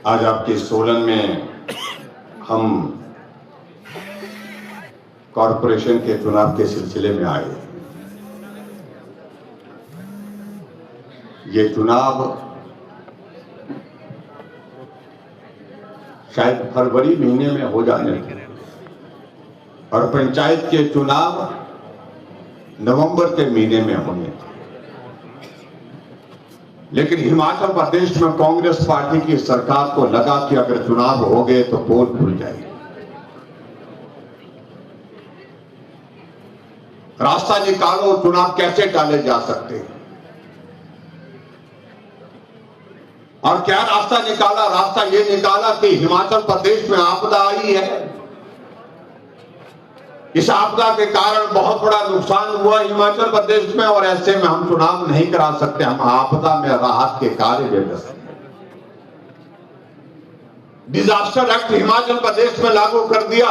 आज आपके सोलन में हम कॉरपोरेशन के चुनाव के सिलसिले में आए। ये चुनाव शायद फरवरी महीने में हो जाने थे और पंचायत के चुनाव नवंबर के महीने में होने थे, लेकिन हिमाचल प्रदेश में कांग्रेस पार्टी की सरकार को लगा कि अगर चुनाव हो गए तो पोल खुल जाएगी, रास्ता निकालो, चुनाव कैसे टाले जा सकते हैं। और क्या रास्ता निकाला? रास्ता ये निकाला कि हिमाचल प्रदेश में आपदा आई है, इस आपदा के कारण बहुत बड़ा नुकसान हुआ हिमाचल प्रदेश में और ऐसे में हम चुनाव नहीं करा सकते, हम आपदा में राहत के कार्य में व्यस्त हैं। डिजास्टर एक्ट हिमाचल प्रदेश में लागू कर दिया।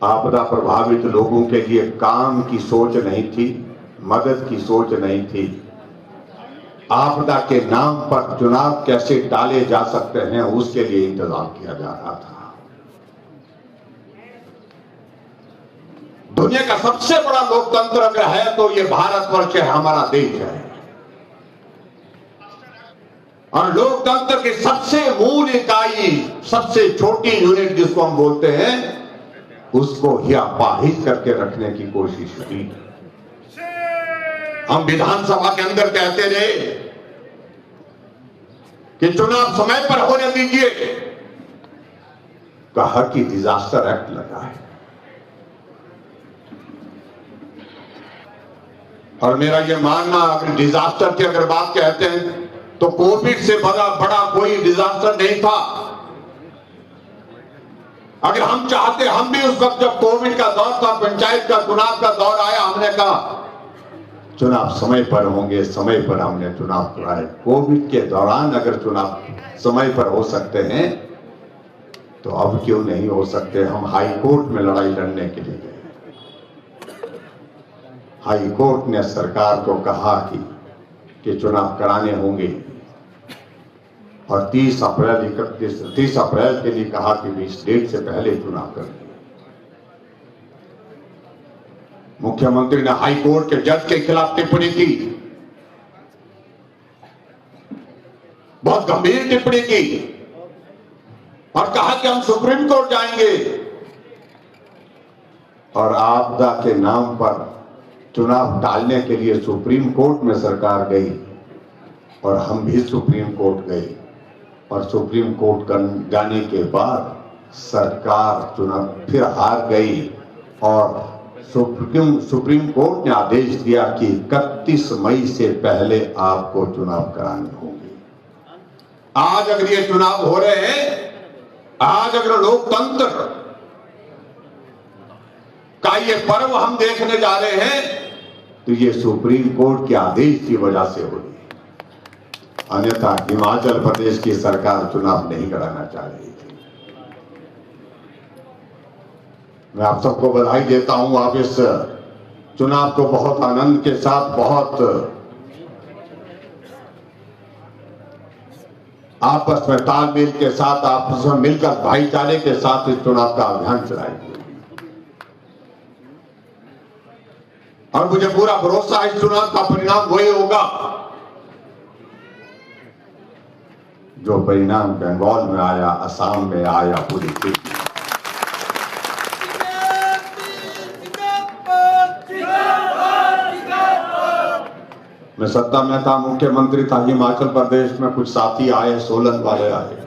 आपदा प्रभावित लोगों के लिए काम की सोच नहीं थी, मदद की सोच नहीं थी। आपदा के नाम पर चुनाव कैसे टाले जा सकते हैं उसके लिए इंतजाम किया जा रहा था। दुनिया का सबसे बड़ा लोकतंत्र अगर है तो ये भारतवर्ष है, हमारा देश है। और लोकतंत्र की सबसे मूल इकाई, सबसे छोटी यूनिट जिसको हम बोलते हैं, उसको ही अपाहिज करके रखने की कोशिश की। हम विधानसभा के अंदर कहते रहे कि चुनाव समय पर होने दीजिए, कहा कि डिजास्टर एक्ट लगा है। और मेरा यह मानना, अगर डिजास्टर की अगर बात कहते हैं तो कोविड से बड़ा कोई डिजास्टर नहीं था। अगर हम चाहते, हम भी उस वक्त जब कोविड का दौर था, पंचायत का चुनाव का दौर आया, हमने कहा चुनाव समय पर होंगे, समय पर हमने चुनाव कराए। कोविड के दौरान अगर चुनाव समय पर हो सकते हैं तो अब क्यों नहीं हो सकते। हम हाई कोर्ट में लड़ाई लड़ने के लिए गए। हाई कोर्ट ने सरकार को कहा कि चुनाव कराने होंगे और 30 अप्रैल के लिए कहा कि इस डेट से पहले चुनाव करें। मुख्यमंत्री ने हाई कोर्ट के जज के खिलाफ टिप्पणी की, बहुत गंभीर टिप्पणी की और कहा कि हम सुप्रीम कोर्ट जाएंगे। और आपदा के नाम पर चुनाव टालने के लिए सुप्रीम कोर्ट में सरकार गई और हम भी सुप्रीम कोर्ट गए। और सुप्रीम कोर्ट जाने के बाद सरकार चुनाव फिर हार गई और सुप्रीम कोर्ट ने आदेश दिया कि 31 मई से पहले आपको चुनाव कराने होंगे। आज अगर ये चुनाव हो रहे हैं, आज अगर लोकतंत्र का ये पर्व हम देखने जा रहे हैं तो ये सुप्रीम कोर्ट के आदेश की वजह से हो रही है। अन्यथा हिमाचल प्रदेश की सरकार चुनाव नहीं कराना चाह रही थी। मैं आप सबको बधाई देता हूं। आप इस चुनाव को बहुत आनंद के साथ, बहुत आपस में तालमेल के साथ, आपस में मिलकर भाईचारे के साथ इस चुनाव का अभियान चलाएंगे। और मुझे पूरा भरोसा है इस चुनाव का परिणाम वही होगा जो परिणाम बंगाल में आया, असम में आया, पूरी देश में। मैं सत्ता में था, मुख्यमंत्री था हिमाचल प्रदेश में, कुछ साथी आए, सोलन वाले आए,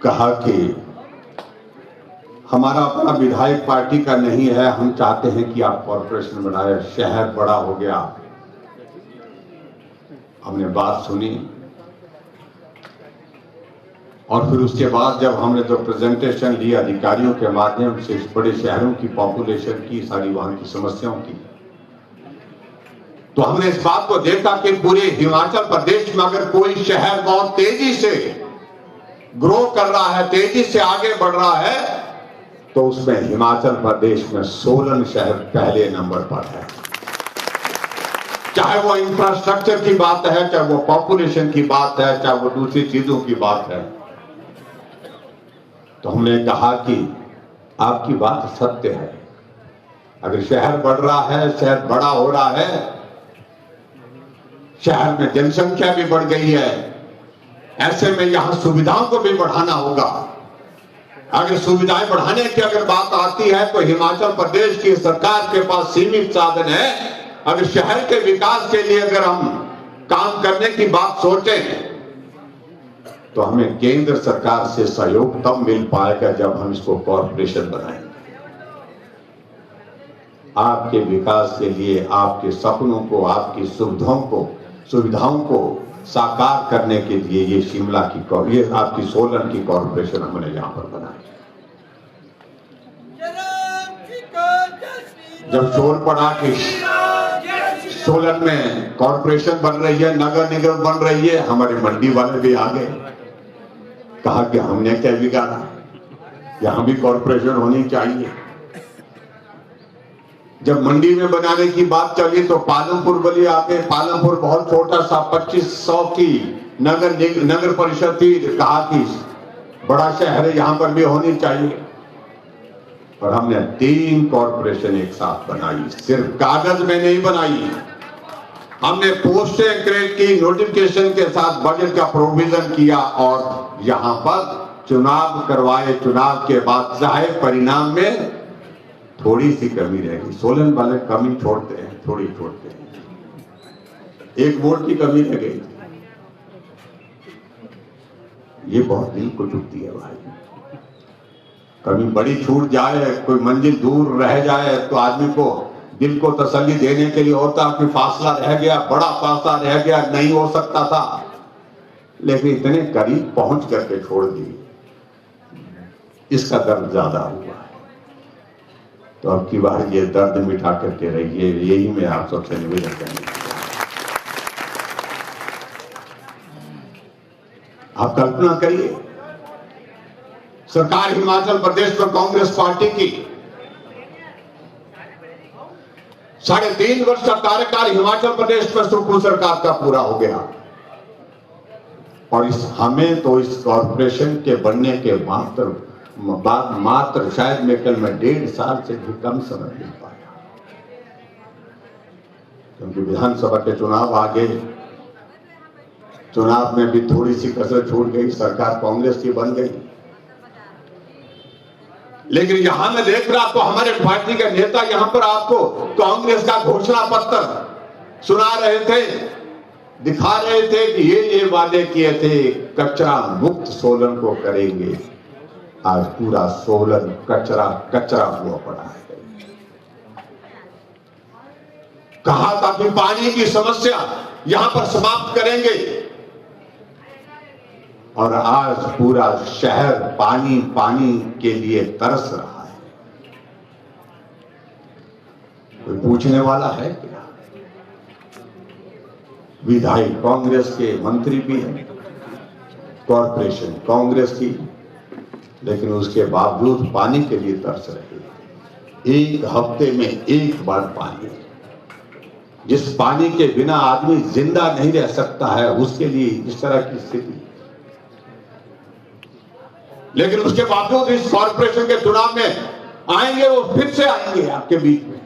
कहा कि हमारा अपना विधायक पार्टी का नहीं है, हम चाहते हैं कि आप कॉर्पोरेशन बनाए, शहर बड़ा हो गया। हमने बात सुनी और फिर उसके बाद जब हमने जो प्रेजेंटेशन ली अधिकारियों के माध्यम से इस बड़े शहरों की पॉपुलेशन की, सारी वहां की समस्याओं की, तो हमने इस बात को देखा कि पूरे हिमाचल प्रदेश में अगर कोई शहर बहुत तेजी से ग्रो कर रहा है, तेजी से आगे बढ़ रहा है, तो उसमें हिमाचल प्रदेश में सोलन शहर पहले नंबर पर है। चाहे वो इंफ्रास्ट्रक्चर की बात है, चाहे वो पॉपुलेशन की बात है, चाहे वो दूसरी चीजों की बात है। तो हमने कहा कि आपकी बात सत्य है। अगर शहर बढ़ रहा है, शहर बड़ा हो रहा है, शहर में जनसंख्या भी बढ़ गई है, ऐसे में यहां सुविधाओं को भी बढ़ाना होगा। अगर सुविधाएं बढ़ाने की अगर बात आती है तो हिमाचल प्रदेश की सरकार के पास सीमित साधन है। अगर शहर के विकास के लिए अगर हम काम करने की बात सोचें तो हमें केंद्र सरकार से सहयोग तब मिल पाएगा जब हम इसको कॉर्पोरेशन बनाएंगे। आपके विकास के लिए, आपके सपनों को, आपकी सुविधाओं को साकार करने के लिए ये शिमला की, ये आपकी सोलन की कॉर्पोरेशन हमने यहां पर बनाई। जब शोर पड़ा कि सोलन में कॉर्पोरेशन बन रही है, नगर निगम बन रही है, हमारे मंडी वाले भी आ गए। कहा कि हमने क्या बिगाड़ा, यहां भी कॉर्पोरेशन होनी चाहिए। जब मंडी में बनाने की बात चली तो पालमपुर बली आके, पालमपुर बहुत छोटा सा 2500 की नगर परिषद थी। कहा कि बड़ा शहर है, यहां पर भी होनी चाहिए। और हमने 3 कॉर्पोरेशन एक साथ बनाई, सिर्फ कागज में नहीं बनाई। हमने पोस्टें क्रिएट की, नोटिफिकेशन के साथ बजट का प्रोविजन किया और यहां पर चुनाव करवाए। चुनाव के बाद चाहे परिणाम में थोड़ी सी कमी रहेगी, सोलन वाले कमी छोड़ते हैं, थोड़ी छोड़ते हैं, 1 वोट की कमी रह गई। ये बहुत दिल को चुभती है भाई। कभी बड़ी छूट जाए, कोई मंजिल दूर रह जाए तो आदमी को दिल को तसल्ली देने के लिए होता कि फासला रह गया, बड़ा फासला रह गया, नहीं हो सकता था, लेकिन इतने करीब पहुंच करके छोड़ दी, इसका दर्द ज्यादा हुआ है। तो अब की बार ये दर्द मिटा करके रहिए, यही मैं आप सबसे निवेदन करना। आप कल्पना करिए, सरकार हिमाचल प्रदेश में कांग्रेस पार्टी की 3.5 वर्ष का कार्यकाल हिमाचल प्रदेश में सुखू सरकार का पूरा हो गया। और हमें तो इस कॉर्पोरेशन के बनने के मात्र शायद में 1.5 साल से भी कम समय मिल पाया, क्योंकि विधानसभा के चुनाव आ गए। चुनाव में भी थोड़ी सी कसर छूट गई, सरकार कांग्रेस की बन गई। लेकिन यहां मैं देख रहा तो हमारे पार्टी के नेता यहां पर आपको कांग्रेस का घोषणा पत्र सुना रहे थे, दिखा रहे थे कि ये वादे किए थे, कचरा मुक्त सोलन को करेंगे। आज पूरा सोलन कचरा हुआ पड़ा है। कहा था कि पानी की समस्या यहां पर समाप्त करेंगे, और आज पूरा शहर पानी के लिए तरस रहा है। कोई पूछने वाला है क्या? विधायक कांग्रेस के, मंत्री भी हैं, कॉर्पोरेशन कांग्रेस की, लेकिन उसके बावजूद पानी के लिए तरस रहे। 1 हफ्ते में 1 बार पानी, जिस पानी के बिना आदमी जिंदा नहीं रह सकता है, उसके लिए इस तरह की स्थिति। लेकिन उसके बावजूद इस कॉर्पोरेशन के चुनाव में आएंगे, वो फिर से आएंगे आपके बीच में,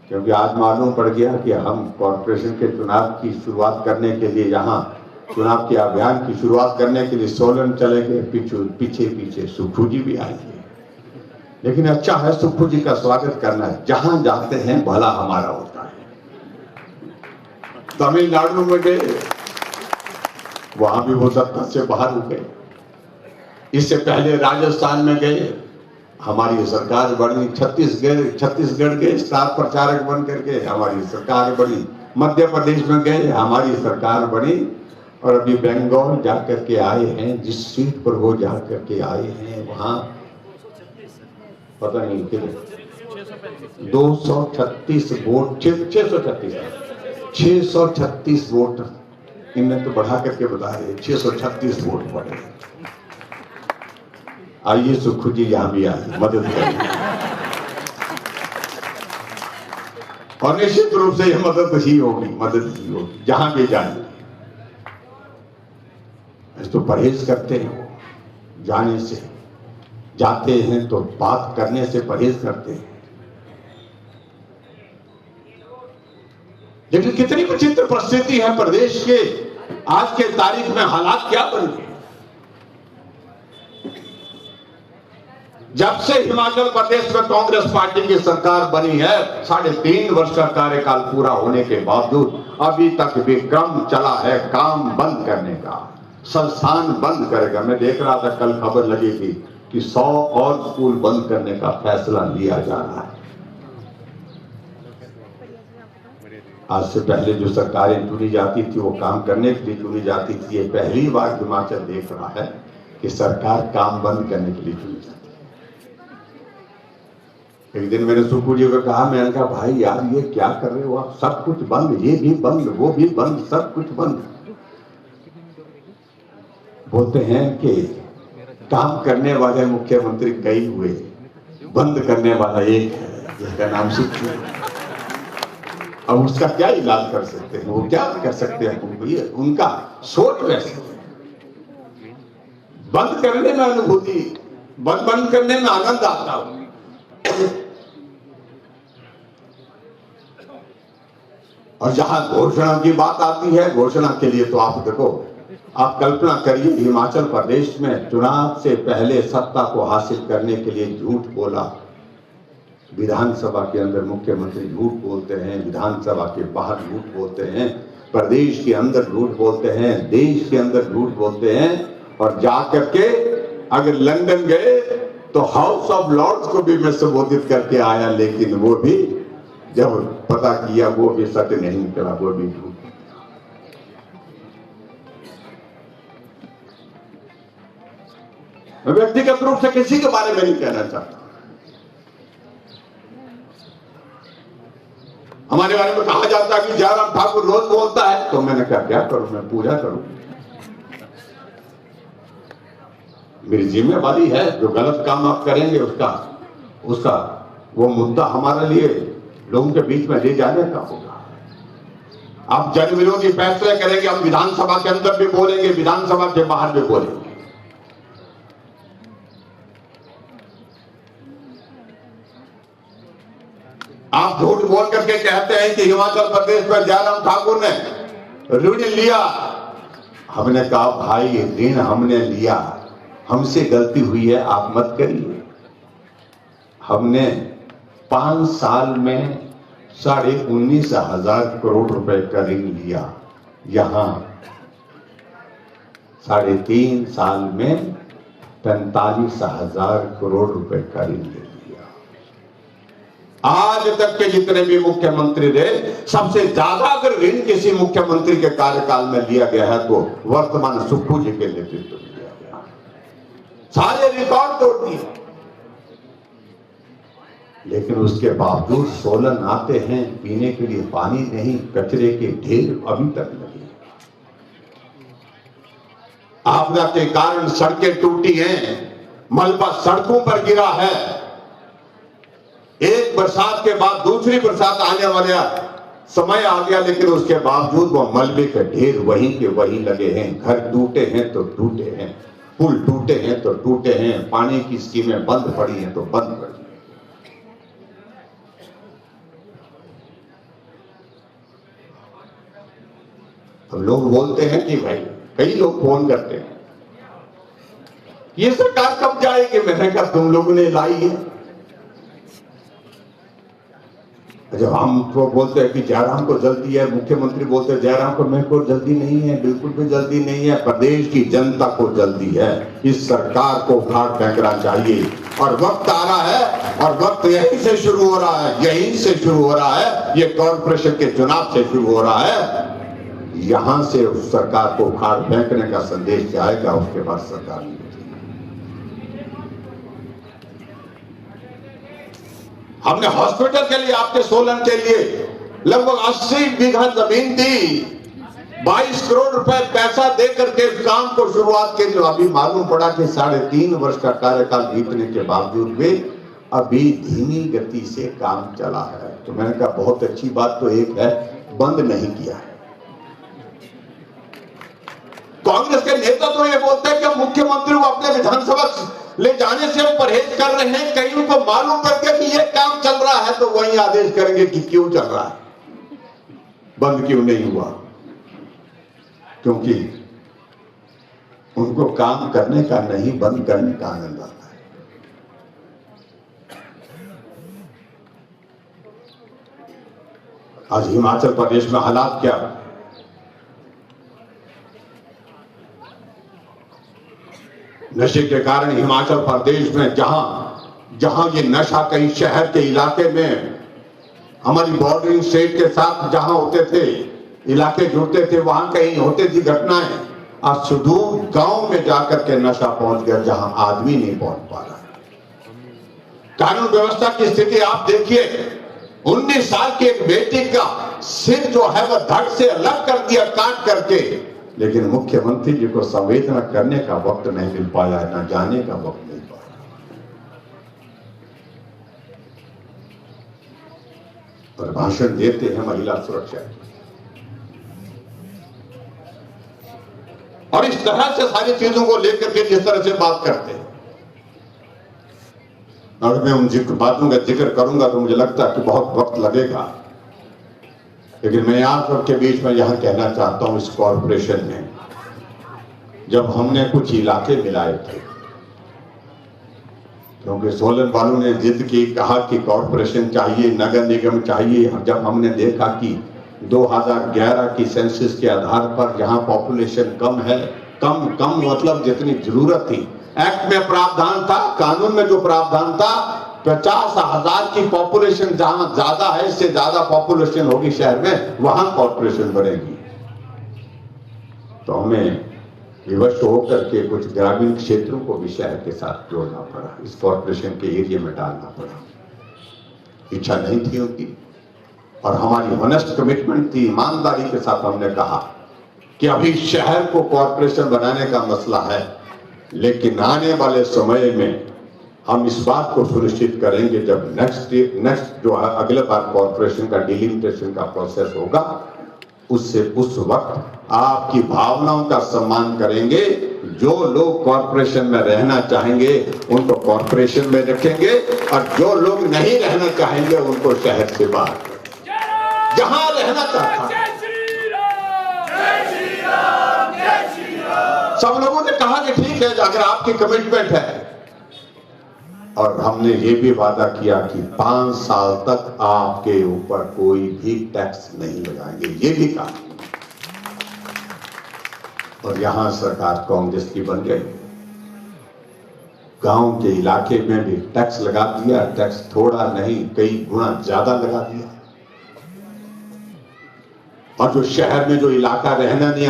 क्योंकि आज मालूम पड़ गया कि हम कॉर्पोरेशन के चुनाव की शुरुआत करने के लिए, यहां चुनाव के अभियान की शुरुआत करने के लिए सोलन चले गए। पीछे सुक्खू जी भी आएंगे। लेकिन अच्छा है, सुक्खू जी का स्वागत करना है। जहां जाते हैं भला हमारा होता है। तमिलनाडु में गए, वहां भी वो सत्ता से बाहर हो गए। इससे पहले राजस्थान में गए, हमारी सरकार बनी। छत्तीसगढ़ गए, स्टार प्रचारक बन करके हमारी सरकार बनी। मध्य प्रदेश में गए, हमारी सरकार बनी। और अभी बंगाल जाकर के आए हैं, जिस सीट पर वो जाकर के आए हैं, वहां पता नहीं कितने 236 वोट, 636 वोट, इनमें तो बढ़ा करके बता रहे 636 वोट पड़े। आइए सुक्खू जी यहां भी आइए, मदद करिए। और निश्चित रूप से यह मदद ही होगी, जहां भी जाए। तो परहेज करते हैं जाने से, जाते हैं तो बात करने से परहेज करते हैं। लेकिन कितनी विचित्र परिस्थिति है प्रदेश के आज के तारीख में, हालात क्या बन गए। जब से हिमाचल प्रदेश में कांग्रेस पार्टी की सरकार बनी है, 3.5 वर्ष का कार्यकाल पूरा होने के बावजूद अभी तक भी क्रम चला है काम बंद करने का, संस्थान बंद करेगा। मैं देख रहा था कल खबर लगी थी कि 100 और स्कूल बंद करने का फैसला लिया जा रहा है। आज से पहले जो सरकारें चुनी जाती थी वो काम करने के लिए चुनी जाती थी। ये पहली बार हिमाचल देख रहा है कि सरकार काम बंद करने के लिए चुनी जाती है। एक दिन मैंने सुप्पू जी को कहा, मैंने कहा भाई यार ये क्या कर रहे हो आप, सब कुछ बंद, ये भी बंद, वो भी बंद, सब कुछ बंद। बोलते हैं कि काम करने वाले मुख्यमंत्री कई हुए, बंद करने वाला एक है जिसका नाम सुप्पू। अब उसका क्या इलाज कर सकते हैं, वो क्या कर सकते हैं, ये उनका सोच वैसे। बंद करने में अनुभूति, बंद करने में आनंद आता हो। और जहां घोषणा की बात आती है, घोषणा के लिए तो आप देखो, आप कल्पना करिए हिमाचल प्रदेश में चुनाव से पहले सत्ता को हासिल करने के लिए झूठ बोला। विधानसभा के अंदर मुख्यमंत्री झूठ बोलते हैं, विधानसभा के बाहर झूठ बोलते हैं, प्रदेश के अंदर झूठ बोलते हैं, देश के अंदर झूठ बोलते हैं। और जाकर के अगर लंदन गए तो हाउस ऑफ लॉर्ड्स को भी मैं संबोधित करके आया, लेकिन वो भी जब पता किया वो भी सत्य नहीं निकला, वो भी झूठ। मैं व्यक्तिगत रूप से किसी के बारे में नहीं कहना चाहता। हमारे बारे में कहा जाता है कि जयराम ठाकुर रोज बोलता है, तो मैंने कहा क्या करूं, मैं पूजा करूं। मेरी जिम्मेवारी है, जो गलत काम आप करेंगे उसका वो मुद्दा हमारे लिए लोगों के बीच में ले जाने का होगा। आप जन विरोधी फैसले करेंगे, हम विधानसभा के अंदर भी बोलेंगे, विधानसभा के बाहर भी बोलेंगे। आप झूठ बोल करके कहते हैं कि हिमाचल प्रदेश में जयराम ठाकुर ने ऋण लिया। हमने कहा भाई ऋण हमने लिया, हमसे गलती हुई है, आप मत करिए। हमने 5 साल में 19,500 करोड़ रुपए का ऋण लिया, यहां 3.5 साल में 45,000 करोड़ रुपए का ऋण लिया। आज तक के जितने भी मुख्यमंत्री रहे, सबसे ज्यादा अगर ऋण किसी मुख्यमंत्री के कार्यकाल में लिया गया है तो वर्तमान सुप्पू जी के नेतृत्व में लिया गया। सारे रिकॉर्ड तोड़ दिए, लेकिन उसके बावजूद सोलन आते हैं, पीने के लिए पानी नहीं, कचरे के ढेर अभी तक लगे। आपदा के कारण सड़कें टूटी हैं, मलबा सड़कों पर गिरा है। एक बरसात के बाद दूसरी बरसात आने वाला समय आ गया, लेकिन उसके बावजूद वो मलबे के ढेर वहीं के वहीं लगे हैं। घर टूटे हैं तो टूटे हैं, पुल टूटे हैं तो टूटे हैं, पानी की स्कीमें बंद पड़ी हैं तो बंद पड़ी। अब लोग बोलते हैं कि भाई, कई लोग फोन करते हैं, ये सरकार कब जाएगी। मैंने कहा तुम लोगों ने लाई है। जब हम तो बोलते हैं कि जयराम को जल्दी है, मुख्यमंत्री बोलते हैं जयराम को, मेरे को जल्दी नहीं है, बिल्कुल भी जल्दी नहीं है। प्रदेश की जनता को जल्दी है। इस सरकार को उखाड़ फेंकना चाहिए और वक्त आ रहा है, और वक्त यहीं से शुरू हो रहा है, यहीं से शुरू हो रहा है। ये कॉर्पोरेशन के चुनाव से शुरू हो रहा है। यहां से उस सरकार को उखाड़ फेंकने का संदेश जाएगा, उसके बाद सरकार नहीं। हमने हॉस्पिटल के लिए, आपके सोलन के लिए लगभग 80 बीघा जमीन दी, 22 करोड़ रुपए पैसा दे करके इस काम को शुरुआत की। जो अभी मालूम पड़ा कि 3.5 वर्ष का कार्यकाल बीतने के बावजूद भी अभी धीमी गति से काम चला है। तो मैंने कहा बहुत अच्छी बात तो एक है, बंद नहीं किया है। कांग्रेस के नेता तो ये बोलते हैं कि मुख्यमंत्री को अपने विधानसभा ले जाने से परहेज कर रहे हैं, कहीं उनको मालूम करके कि ये काम चल रहा है तो वही आदेश करेंगे कि क्यों चल रहा है, बंद क्यों नहीं हुआ। क्योंकि उनको काम करने का नहीं, बंद करने का आनंद आता है। आज हिमाचल प्रदेश में हालात क्या, नशे के कारण हिमाचल प्रदेश में जहां ये नशा कहीं शहर के इलाके में हमारी बॉर्डरिंग स्टेट के साथ जहां होते थे, इलाके जुड़ते थे, वहां कहीं होती थी घटनाएं, आज सुदूर गांव में जाकर के नशा पहुंच गया जहां आदमी नहीं पहुंच पा रहा। कानून व्यवस्था की स्थिति आप देखिए, 19 साल की एक बेटी का सिर जो है वह धड़ से अलग कर दिया काट करके, लेकिन मुख्यमंत्री जी को संवेदना करने का वक्त नहीं मिल पाया, न जाने का वक्त मिल पाया। और भाषण देते हैं महिला सुरक्षा, और इस तरह से सारी चीजों को लेकर के जिस तरह से बात करते हैं, अगर मैं उन बातों का जिक्र करूंगा तो मुझे लगता है कि बहुत वक्त लगेगा, लेकिन मैं आप सबके बीच में यहां कहना चाहता हूं, इस कॉरपोरेशन में जब हमने कुछ इलाके मिलाए थे, क्योंकि सोलन वालों ने जिद की, कहा कि कॉरपोरेशन चाहिए, नगर निगम चाहिए। जब हमने देखा कि 2011 की सेंसस के आधार पर जहां पॉपुलेशन कम है, कम मतलब जितनी जरूरत थी, एक्ट में प्रावधान था, कानून में जो प्रावधान था, 50,000 की पॉपुलेशन जहां ज्यादा है, इससे ज्यादा पॉपुलेशन होगी शहर में, वहां कॉर्पोरेशन बनेगी। तो हमें विवश होकर के कुछ ग्रामीण क्षेत्रों को भी शहर के साथ जोड़ना पड़ा, इस कॉर्पोरेशन के एरिया में डालना पड़ा। इच्छा नहीं थी उनकी, और हमारी ऑनेस्ट कमिटमेंट थी, ईमानदारी के साथ हमने कहा कि अभी शहर को कॉर्पोरेशन बनाने का मसला है, लेकिन आने वाले समय में हम इस बात को सुनिश्चित करेंगे, जब नेक्स्ट जो है अगले बार कॉर्पोरेशन का डिलिमिटेशन का प्रोसेस होगा, उस वक्त आपकी भावनाओं का सम्मान करेंगे। जो लोग कॉर्पोरेशन में रहना चाहेंगे उनको कॉर्पोरेशन में रखेंगे, और जो लोग नहीं रहना चाहेंगे उनको शहर से बाहर, जहां रहना चाहता है। सब लोगों ने कहा कि ठीक है, अगर आपकी कमिटमेंट है, और हमने ये भी वादा किया कि 5 साल तक आपके ऊपर कोई भी टैक्स नहीं लगाएंगे, ये भी कहा। और यहां सरकार कांग्रेस की बन गई, गांव के इलाके में भी टैक्स लगा दिया, टैक्स थोड़ा नहीं कई गुना ज्यादा लगा दिया। और जो शहर में जो इलाका रहना नहीं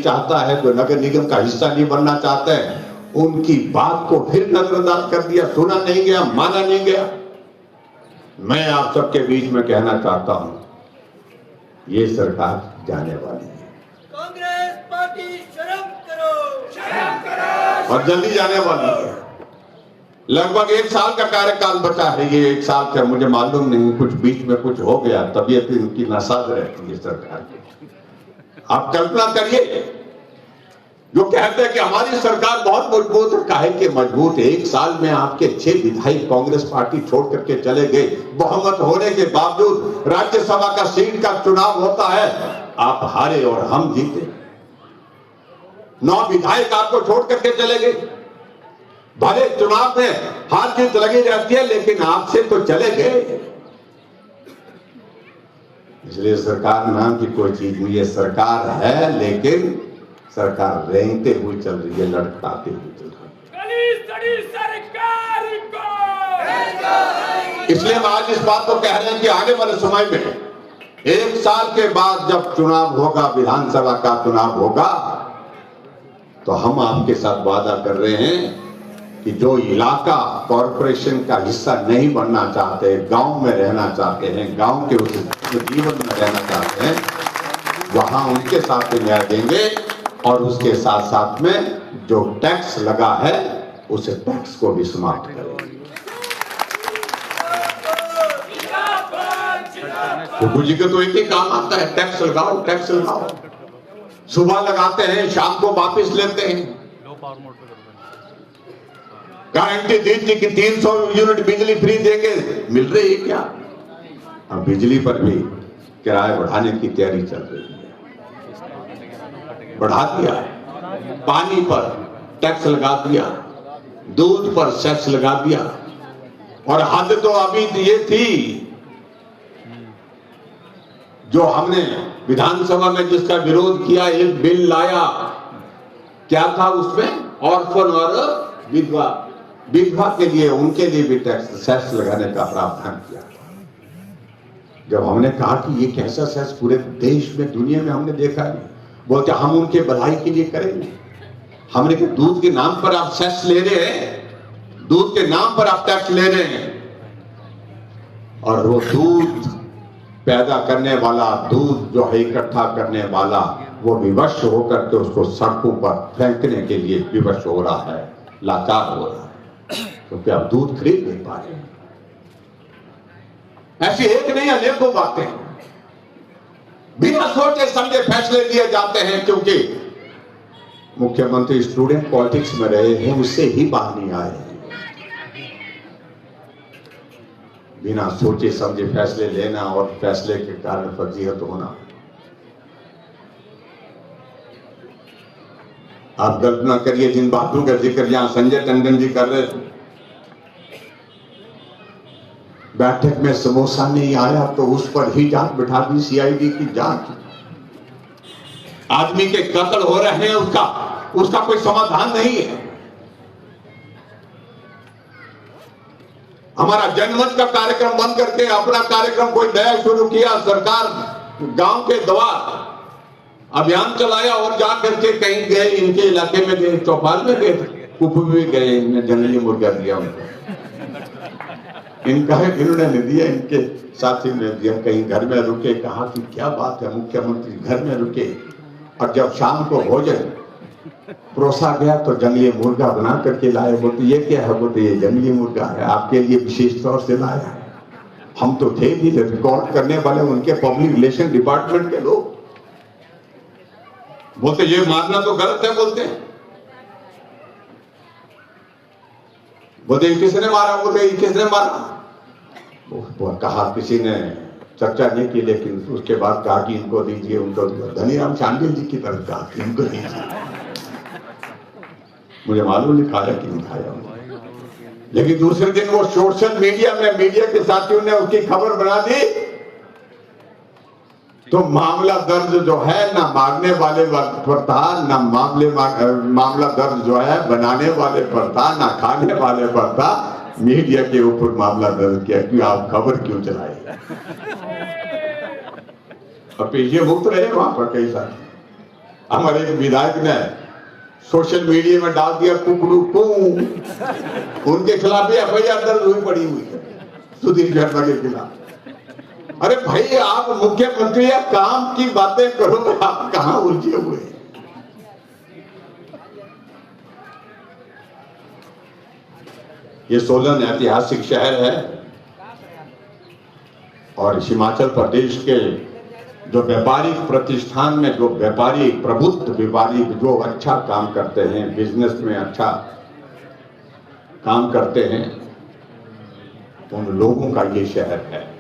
चाहता है, जो नगर निगम का हिस्सा नहीं बनना चाहते हैं, उनकी बात को फिर नजरअंदाज कर दिया, सुना नहीं गया, माना नहीं गया। मैं आप सबके बीच में कहना चाहता हूं, ये सरकार जाने वाली है, कांग्रेस पार्टी शर्म करो, और जल्दी जाने वाली है। लगभग 1 साल का कार्यकाल बचा है, ये 1 साल का मुझे मालूम नहीं, कुछ बीच में कुछ हो गया, तबीयत इनकी नासाज रहती है सरकार की। आप कल्पना करिए, जो कहते हैं कि हमारी सरकार बहुत मजबूत है, काहे के मजबूत? 1 साल में आपके 6 विधायक कांग्रेस पार्टी छोड़ करके चले गए, बहुमत होने के बावजूद राज्यसभा का सीट का चुनाव होता है, आप हारे और हम जीते। 9 विधायक आपको छोड़ करके चले गए। भले चुनाव में हार जीत लगी रहती है, लेकिन आपसे तो चले गए। इसलिए सरकार नाम की कोई चीज नहीं है, सरकार है, लेकिन सरकार रेंगते हुए चल रही है, लड़खड़ाते हुए चल रही है। इसलिए हम आज इस बात को कह रहे हैं कि आने वाले समय में 1 साल के बाद जब चुनाव होगा, विधानसभा का चुनाव होगा, तो हम आपके साथ वादा कर रहे हैं कि जो इलाका कॉर्पोरेशन का हिस्सा नहीं बनना चाहते, गांव में रहना चाहते हैं, गांव के उस जीवन में रहना चाहते हैं, वहां उनके साथ न्याय देंगे, और उसके साथ साथ में जो टैक्स लगा है उस टैक्स को भी समाप्त करेंगे। योगी जी का तो एक ही काम आता है, टैक्स लगाओ, टैक्स लगाओ। सुबह लगाते हैं, शाम को वापस लेते हैं। गारंटी दी थी कि 300 यूनिट बिजली फ्री देंगे, मिल रही है क्या? अब बिजली पर भी किराया बढ़ाने की तैयारी चल रही है, बढ़ा दिया। पानी पर टैक्स लगा दिया, दूध पर सेस लगा दिया। और हद तो अभी ये थी जो हमने विधानसभा में जिसका विरोध किया, एक बिल लाया, क्या था उसमें? ऑर्फन और विधवा के लिए, उनके लिए भी टैक्स सेस लगाने का प्रावधान किया। जब हमने कहा कि ये कैसा सेस पूरे देश में, दुनिया में हमने देखा नहीं, बोलते हम उनके भलाई के लिए करेंगे। हमने कहा दूध के नाम पर आप सेस ले रहे हैं, दूध के नाम पर आप टैक्स ले रहे हैं, और वो दूध पैदा करने वाला, दूध जो है इकट्ठा करने वाला, वो विवश होकर के उसको सड़कों पर फेंकने के लिए विवश हो रहा है, लाचार हो रहा है, क्योंकि आप दूध खरीद नहीं पा रहे। ऐसी एक नहीं अनेकों बातें बिना सोचे समझे फैसले लिए जाते हैं, क्योंकि मुख्यमंत्री स्टूडेंट पॉलिटिक्स में रहे हैं, उससे ही बाहर नहीं आए हैं। बिना सोचे समझे फैसले लेना और फैसले के कारण फर्जियत होना। आप कल्पना करिए जिन बातों का जिक्र यहां संजय टंडन जी कर रहे थे, बैठक में समोसा नहीं आया तो उस पर ही जांच बिठा दी, सीआईडी की जांच। आदमी के कत्ल हो रहे हैं, उसका कोई समाधान नहीं है। हमारा जनमत का कार्यक्रम बंद करके अपना कार्यक्रम कोई नया शुरू किया। सरकार गांव के द्वार अभियान चलाया और जाकर के कहीं गए, इनके इलाके में गए, चौपाल में गए, कुप में गए, जंगली मुर्गा दिया उनको, इन्होंने नहीं दिया, इनके साथी ने दिया। कहीं घर में रुके, कहा कि क्या बात है मुख्यमंत्री घर में रुके, और जब शाम को भोजन परोसा गया तो जंगली मुर्गा बना करके लाए। बोलते ये क्या है? बोलते ये जंगली मुर्गा है, आपके लिए विशेष तौर से लाया है। हम तो थे भी रिकॉर्ड करने वाले उनके पब्लिक रिलेशन डिपार्टमेंट के लोग। बोलते ये मारना तो गलत है। बोलते किसने मारा? बोलते किसने मारा? वो कहा किसी ने चर्चा नहीं की, लेकिन उसके बाद कहा कि इनको दीजिए, उनको धनीराम शांडिल जी की तरफ कहा कि इनको दीजिए। मुझे मालूम नहीं खाया कि नहीं खाया, लेकिन दूसरे दिन वो सोशल मीडिया में मीडिया के साथियों ने उसकी खबर बना दी, तो मामला दर्ज जो है ना मारने वाले पर था, ना मामला दर्ज जो है बनाने वाले पर था, ना खाने वाले पर था। मीडिया के ऊपर मामला दर्ज किया कि आप खबर क्यों चलाए। अब ये मुक्त रहे वहां पर कई सारे। हमारे एक विधायक ने सोशल मीडिया में डाल दिया कुकड़ू कू, उनके खिलाफ भी एफआईआर दर्ज हुई पड़ी हुई है सुधीर शर्मा के खिलाफ। अरे भाई आप मुख्यमंत्री या काम की बातें करो, आप कहां उलझे हुए? ये सोलन ऐतिहासिक शहर है और हिमाचल प्रदेश के जो व्यापारिक प्रतिष्ठान में जो व्यापारी प्रबुद्ध व्यापारी जो अच्छा काम करते हैं, बिजनेस में अच्छा काम करते हैं, उन लोगों का ये शहर है।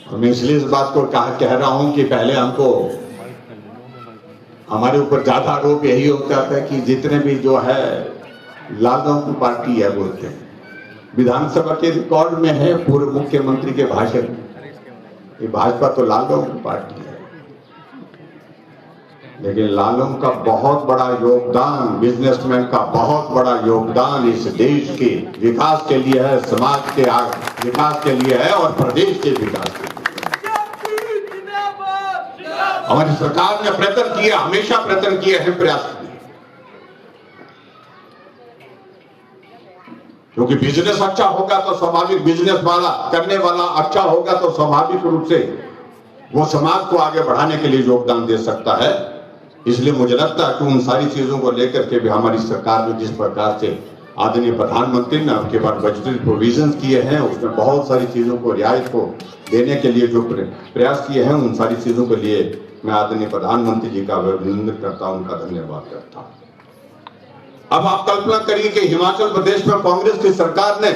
और मैं इसलिए इस बात को कह रहा हूं कि पहले हमको हमारे ऊपर ज्यादा आरोप यही होता था कि जितने भी जो है लालगांव की पार्टी है बोलते हैं। विधानसभा के रिकॉर्ड में है पूर्व मुख्यमंत्री के भाषण में, ये भाजपा तो लालगांव की पार्टी है, लेकिन लालगांव का बहुत बड़ा योगदान, बिजनेसमैन का बहुत बड़ा योगदान इस देश के विकास के लिए है, समाज के विकास के लिए है और प्रदेश के विकास के लिए। हमारी सरकार ने प्रयत्न किया, हमेशा प्रयत्न किए हैं, प्रयास किए, क्योंकि बिजनेस अच्छा होगा तो स्वाभाविक, बिजनेस वाला करने वाला अच्छा होगा तो स्वाभाविक रूप से वो समाज को आगे बढ़ाने के लिए योगदान दे सकता है। इसलिए मुझे लगता है कि उन सारी चीजों को लेकर के भी हमारी सरकार ने जिस प्रकार से आदरणीय प्रधानमंत्री ने आपके बाद बजटरी प्रोविजन किए हैं, उसमें बहुत सारी चीजों को रियायत को देने के लिए जो प्रयास किए हैं, उन सारी चीजों के लिए मैं आदरणीय प्रधानमंत्री जी का अभिनंदन करता हूं, उनका धन्यवाद करता हूं। अब आप कल्पना करिए कि हिमाचल प्रदेश में कांग्रेस की सरकार ने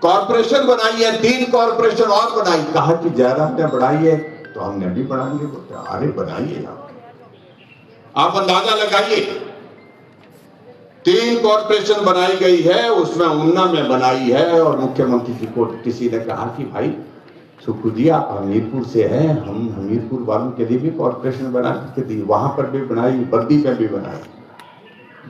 कॉरपोरेशन बनाई है, 3 कॉरपोरेशन और बनाई। कहा कि जयराम ने बढ़ाई है तो हमने भी बढ़ाएंगे। अरे बनाइए, आप अंदाजा लगाइए। 3 कॉरपोरेशन बनाई गई है, उसमें ऊना में बनाई है। और मुख्यमंत्री जी को किसी ने कहा कि भाई सुखू जी आप हमीरपुर से हैं, हम हमीरपुर वालों के लिए भी कॉरपोरेशन बना के दी, वहां पर भी बनाई, बद्दी में भी बनाई।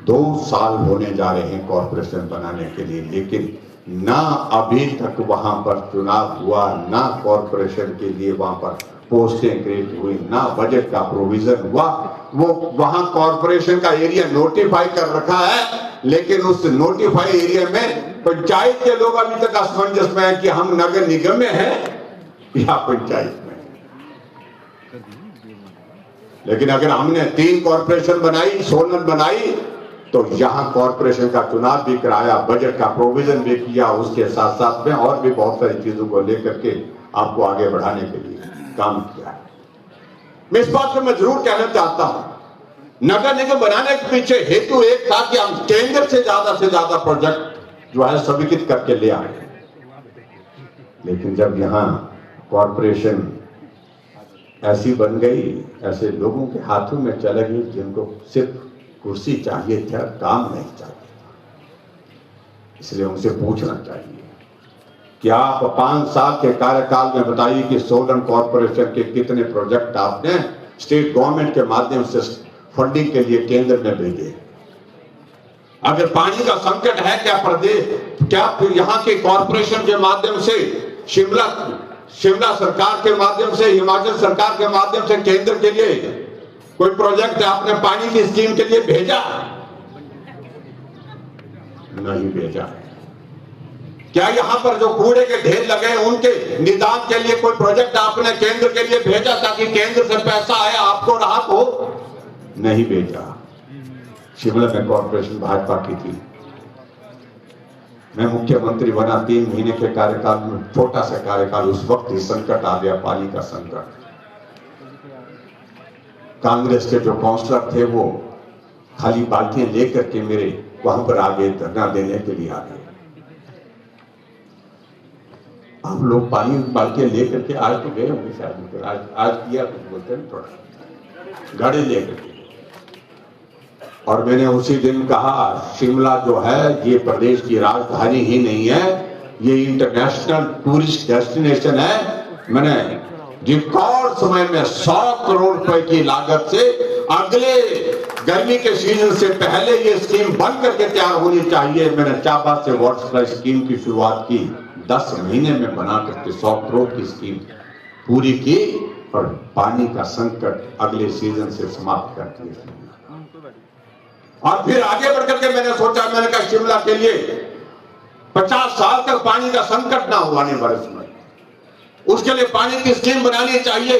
2 साल होने जा रहे हैं कॉरपोरेशन बनाने के लिए, लेकिन ना अभी तक वहां पर चुनाव हुआ, ना कॉरपोरेशन के लिए वहां पर पोस्टें क्रिएट हुई, ना बजट का प्रोविजन हुआ। वो वहां कॉरपोरेशन का एरिया नोटिफाई कर रखा है, लेकिन उस नोटिफाई एरिया में पंचायत के लोग अभी तक असमंजस में है कि हम नगर निगम में हैं या पंचायत में। लेकिन अगर हमने 3 कॉरपोरेशन बनाई, सोलन बनाई, तो यहां कॉरपोरेशन का चुनाव भी कराया, बजट का प्रोविजन भी किया, उसके साथ साथ में और भी बहुत सारी चीजों को लेकर के आपको आगे बढ़ाने के लिए काम किया है। मैं इस बात को मैं जरूर कहना चाहता हूं, नगर निगम बनाने के पीछे हेतु एक था कि हम केंद्र से ज्यादा प्रोजेक्ट जो है स्वीकृत करके ले आए। लेकिन जब यहां कॉरपोरेशन ऐसी बन गई, ऐसे लोगों के हाथों में चले गई जिनको सिर्फ कुर्सी चाहिए था, काम नहीं चाहिए था। इसलिए उनसे पूछना चाहिए कि आप 5 साल के कार्यकाल में बताइए कि सोलन कॉरपोरेशन के कितने प्रोजेक्ट आपने स्टेट गवर्नमेंट के माध्यम से फंडिंग के लिए केंद्र में भेजे। अगर पानी का संकट है क्या प्रदेश, क्या फिर यहाँ के कॉरपोरेशन के माध्यम से शिमला सरकार के माध्यम से, हिमाचल सरकार के माध्यम से केंद्र के लिए कोई प्रोजेक्ट आपने पानी की स्कीम के लिए भेजा? नहीं भेजा। क्या यहां पर जो कूड़े के ढेर लगे उनके निदान के लिए कोई प्रोजेक्ट आपने केंद्र के लिए भेजा ताकि केंद्र से पैसा आए, आपको राहत हो? नहीं भेजा। शिमला में कॉरपोरेशन भाजपा की थी। मैं मुख्यमंत्री बना 3 महीने के कार्यकाल में, छोटा सा कार्यकाल, उस वक्त ही संकट आ गया, पानी का संकट। कांग्रेस के जो काउंसलर थे वो खाली बाल्टियां लेकर के मेरे वहां पर आगे धरना देने के लिए आ गए। आप लोग पानी बाल्टियां लेकर के आज तो गए होंगे शायद, आज किया कुछ बोलते हैं थोड़ा, गाड़ी लेकर के। और मैंने उसी दिन कहा शिमला जो है ये प्रदेश की राजधानी ही नहीं है, ये इंटरनेशनल टूरिस्ट डेस्टिनेशन है। मैंने रिकॉर्ड समय में 100 करोड़ रुपए की लागत से अगले गर्मी के सीजन से पहले ये स्कीम बन करके तैयार होनी चाहिए। मैंने चाबा से वाटर सप्लाई स्कीम की शुरुआत की, 10 महीने में बना करके 100 करोड़ की स्कीम पूरी की और पानी का संकट अगले सीजन से समाप्त कर दिया। और फिर आगे बढ़कर के मैंने सोचा, मैंने कहा शिमला के लिए 50 साल तक पानी का संकट ना हो आने वाले समय, उसके लिए पानी की स्कीम बनानी चाहिए।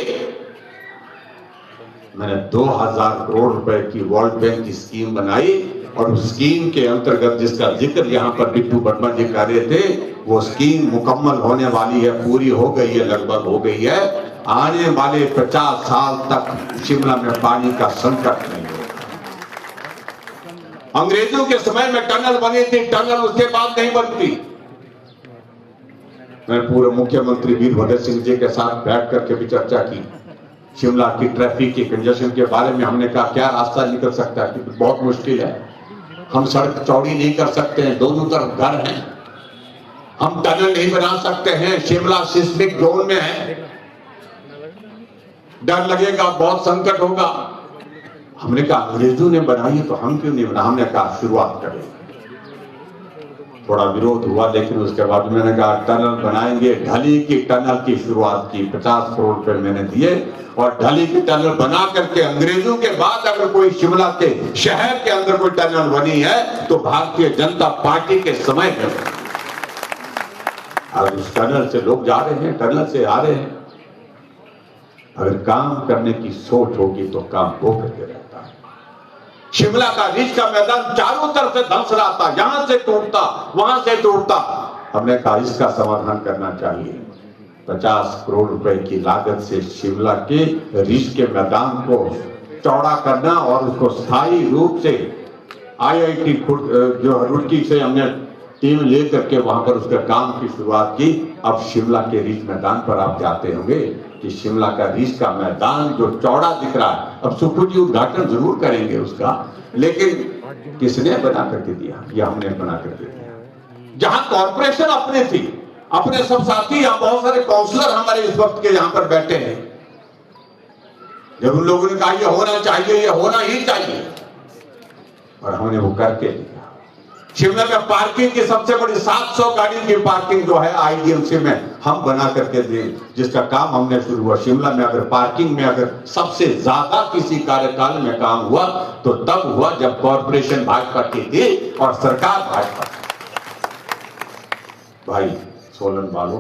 मैंने 2000 करोड़ रुपए की वर्ल्ड बैंक की स्कीम बनाई और उस स्कीम के अंतर्गत जिसका जिक्र यहाँ पर बिट्टू वर्मा जी कर रहे थे, वो स्कीम मुकम्मल होने वाली है, पूरी हो गई है, लगभग हो गई है। आने वाले 50 साल तक शिमला में पानी का संकट नहीं होगा। अंग्रेजों के समय में टनल बनी थी, टनल उसके बाद नहीं बनती। मैं पूर्व मुख्यमंत्री वीरभद्र सिंह जी के साथ बैठ करके भी चर्चा की। शिमला की ट्रैफिक की कंजेशन के बारे में हमने कहा क्या रास्ता निकल सकता है, क्योंकि बहुत मुश्किल है। हम सड़क चौड़ी नहीं कर सकते हैं, दोनों तरफ घर हैं, हम टनल नहीं बना सकते हैं, शिमला सिस्मिक जोन में है, डर लगेगा, बहुत संकट होगा। हमने कहा अंग्रेजों ने बनाई तो हम क्यों नहीं बना। हमने कहा शुरुआत करें। थोड़ा विरोध हुआ, लेकिन उसके बाद मैंने कहा टनल बनाएंगे। ढली की टनल की शुरुआत की, 50 करोड़ रुपए मैंने दिए और ढली की टनल बना करके अंग्रेजों के बाद अगर कोई शिमला के शहर के अंदर कोई टनल बनी है तो भारतीय जनता पार्टी के समय में। और उस टनल से लोग जा रहे हैं, टनल से आ रहे हैं। अगर काम करने की सोच होगी तो काम हो करके रहता है। शिमला का रिज का मैदान चारों तरफ से धंस रहा था, यहां से टूटता वहां से टूटता। हमने कहा इसका समाधान करना चाहिए। 50 करोड़ रुपए की लागत से शिमला के रिज के मैदान को चौड़ा करना और उसको स्थायी रूप से IIT जो रुड़की से हमने टीम लेकर के वहां पर उसके काम की शुरुआत की। अब शिमला के रिज मैदान पर आप जाते होंगे कि शिमला का रिज का मैदान जो चौड़ा दिख रहा है, अब सुखू जी उद्घाटन जरूर करेंगे उसका, लेकिन किसने बना करके दिया? या हमने बना करके दिया। जहां कॉर्पोरेशन अपने थी, अपने सब साथी, यहां बहुत सारे काउंसलर हमारे इस वक्त के यहां पर बैठे हैं, जब उन लोगों ने कहा ये होना चाहिए, ये होना ही चाहिए, और हमने वो करके दिया। शिमला में पार्किंग की सबसे बड़ी 700 गाड़ी की पार्किंग जो है IDMC में हम बना करके दे, जिसका काम हमने शुरू हुआ। शिमला में अगर पार्किंग में अगर सबसे ज्यादा किसी कार्यकाल में काम हुआ तो तब हुआ जब कॉर्पोरेशन भाजपा की थी और सरकार भाजपा की। भाई सोलन वालों,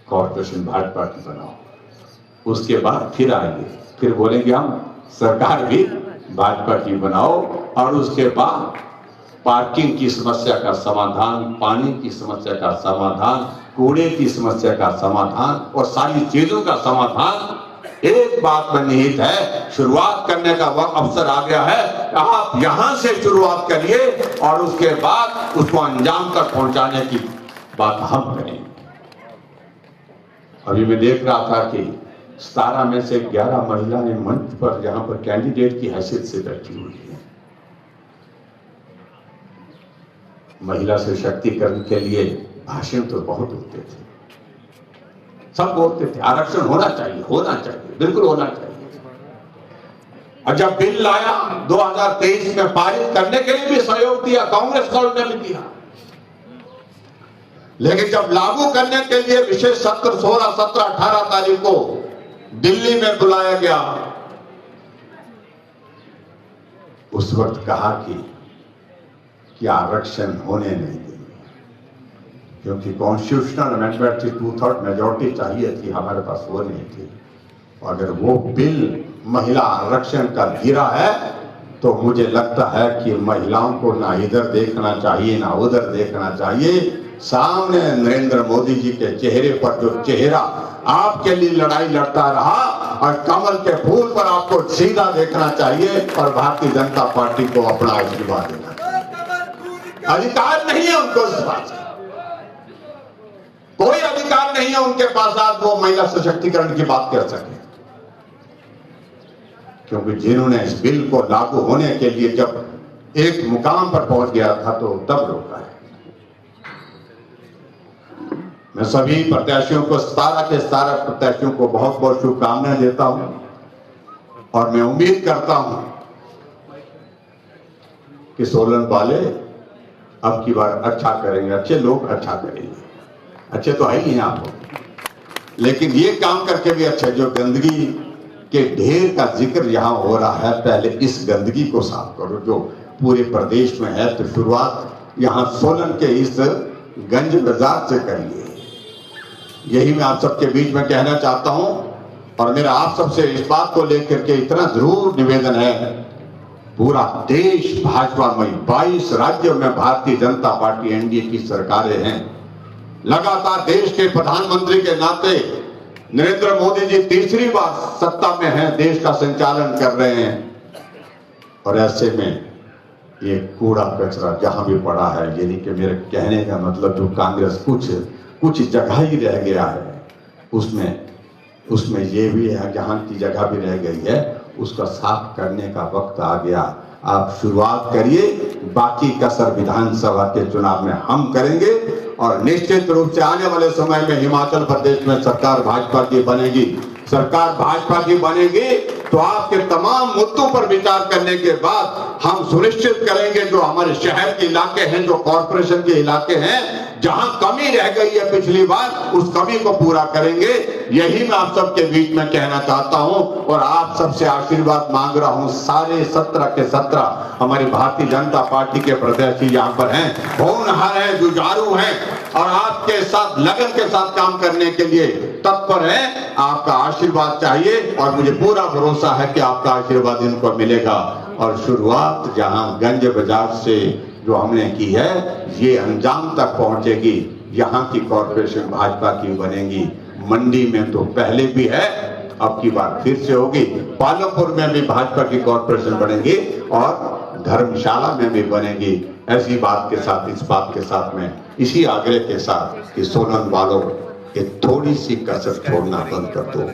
कॉर्पोरेशन भाजपा की बनाओ, उसके बाद फिर आएंगे, फिर बोलेंगे हम सरकार भी भाजपा की बनाओ, और उसके बाद पार्किंग की समस्या का समाधान, पानी की समस्या का समाधान, कूड़े की समस्या का समाधान और सारी चीजों का समाधान एक बात में निहित है। शुरुआत करने का वक्त अवसर आ गया है। आप यहां से शुरुआत करिए और उसके बाद उसको अंजाम तक पहुंचाने की बात हम करेंगे। अभी मैं देख रहा था कि 17 में से 11 महिलाएं मंच पर जहां पर कैंडिडेट की हैसियत से बैठी हुई है। महिला सशक्तिकरण के लिए भाषण तो बहुत होते थे, सब बोलते थे आरक्षण होना चाहिए, होना चाहिए, बिल्कुल होना चाहिए। और जब बिल लाया 2023 में पारित करने के लिए भी सहयोग दिया, कांग्रेस ने भी दिया, लेकिन जब लागू करने के लिए विशेष सत्र 16, 17, 18 तारीख को दिल्ली में बुलाया गया, उस वक्त कहा कि आरक्षण होने नहीं देंगे, क्योंकि कॉन्स्टिट्यूशनल अमेंडमेंट थी, 2/3 मेजोरिटी चाहिए थी, हमारे पास वो नहीं थी। अगर वो बिल महिला आरक्षण का गिरा है तो मुझे लगता है कि महिलाओं को ना इधर देखना चाहिए ना उधर देखना चाहिए। सामने नरेंद्र मोदी जी के चेहरे पर जो चेहरा आपके लिए लड़ाई लड़ता रहा, और कमल के फूल पर आपको सीधा देखना चाहिए और भारतीय जनता पार्टी को अपना आशीर्वाद देना। अधिकार नहीं है उनको इस बात का, कोई अधिकार नहीं है उनके पास आज वो महिला सशक्तिकरण की बात कर सके, क्योंकि जिन्होंने इस बिल को लागू होने के लिए जब एक मुकाम पर पहुंच गया था तो तब रोका है। मैं सभी प्रत्याशियों को, 17 के 17 प्रत्याशियों को बहुत बहुत शुभकामनाएं देता हूं, और मैं उम्मीद करता हूं कि सोलन वाले अब की बार अच्छा करेंगे। अच्छे लोग अच्छा करेंगे, अच्छे तो है ही हैं आप, लेकिन ये काम करके भी अच्छा। जो गंदगी के ढेर का जिक्र यहां हो रहा है, पहले इस गंदगी को साफ करो जो पूरे प्रदेश में है। तो शुरुआत यहां सोलन के इस गंज बाजार से करिए, यही मैं आप सबके बीच में कहना चाहता हूं। और मेरा आप सबसे इस बात को लेकर के इतना जरूर निवेदन है, पूरा देश भाजपा में, 22 राज्यों में भारतीय जनता पार्टी एनडीए की सरकारें हैं। लगातार देश के प्रधानमंत्री के नाते नरेंद्र मोदी जी तीसरी बार सत्ता में हैं, देश का संचालन कर रहे हैं, और ऐसे में ये कूड़ा कचरा जहां भी पड़ा है, यानी कि मेरे कहने का मतलब जो कांग्रेस कुछ जगह ही रह गया है, उसमें ये भी है, जहां की जगह भी रह गई है उसका साफ करने का वक्त आ गया। आप शुरुआत करिए, बाकी कसर विधानसभा के चुनाव में हम करेंगे, और निश्चित रूप से आने वाले समय में हिमाचल प्रदेश में सरकार भाजपा की बनेगी। सरकार भाजपा की बनेगी तो आपके तमाम मुद्दों पर विचार करने के बाद हम सुनिश्चित करेंगे जो हमारे शहर के इलाके हैं, जो कॉर्पोरेशन के इलाके हैं, जहां कमी रह गई है पिछली बार, उस कमी को पूरा करेंगे। यही मैं आप सबके बीच में कहना चाहता हूं, और आप सबसे आशीर्वाद मांग रहा हूं। सारे 17 के 17 हमारी भारतीय जनता पार्टी के प्रत्याशी यहाँ पर हैं, होनहार हैं, जुझारू हैं, और आपके साथ लगन के साथ काम करने के लिए तत्पर हैं। आपका आशीर्वाद चाहिए, और मुझे पूरा भरोसा है कि आपका आशीर्वाद इनको मिलेगा। और शुरुआत जहां गंज बाजार से जो हमने की है, ये अंजाम तक पहुंचेगी। यहाँ की कॉरपोरेशन भाजपा की बनेगी। मंडी में तो पहले भी है, अब की बार फिर से होगी। पालमपुर में भी भाजपा की कॉरपोरेशन बनेगी और धर्मशाला में भी बनेगी। ऐसी बात के साथ, इस बात के साथ में, इसी आग्रह के साथ कि सोलन वालों ये थोड़ी सी कसर छोड़ना बंद कर दो,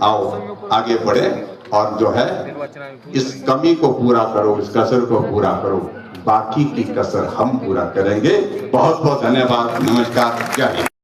आओ आगे बढ़े और जो है इस कमी को पूरा करो, इस कसर को पूरा करो। बाकी की कसर हम पूरा करेंगे। बहुत बहुत धन्यवाद। नमस्कार। जय हिंद।